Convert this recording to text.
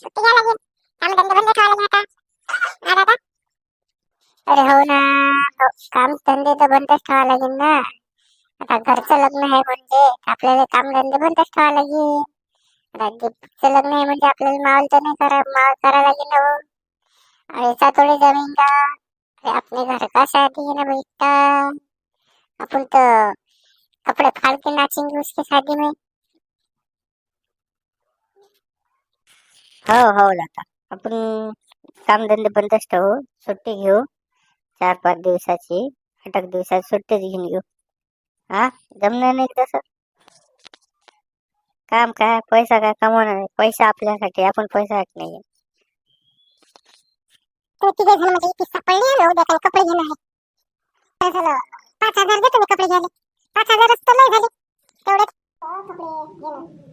सुट्टी घ्यायला लागेल. काम धंदे बंद ठेवायला लागेल आता. हा दादा. अरे हो ना, हो, काम धंदे तर बंदच ठेवावं लागेल ना. आता घरचं लग्न आहे म्हणजे आपल्याला काम धंदे बंदच ठेवावं लागेल. आता दीपचं लग्न आहे म्हणजे आपल्याला माहोल तर नाही माहोल करायला लागेल ना हो. ऐसा थोड़ी जमेगा. अरे अपने घर का शादी है ना बेटा. अपन तो कपड़े फाड़ के नाचेंगे उसके शादी में. हो हो लता, आपण कामधंदे बंदच ठेवू, सुट्टी घेऊ 4-5 दिवसाची. 8 दिवसाची सुट्टीच घेऊन घेऊ. हा, जमणार नाही तसं. काम काय, पैसा काय कमवणार आहे. पैसा आपल्यासाठी, आपण पैशासाठी नाही. तुम्ही तिघे जण म्हणजे ती सापडली आहे, उद्या काही कपडे घेणार आहे. काय झालं, 5,000 देतो मी कपडे घ्यायला. 5,000च तर लय झाले तेवढ्यात. कपडे घेणार.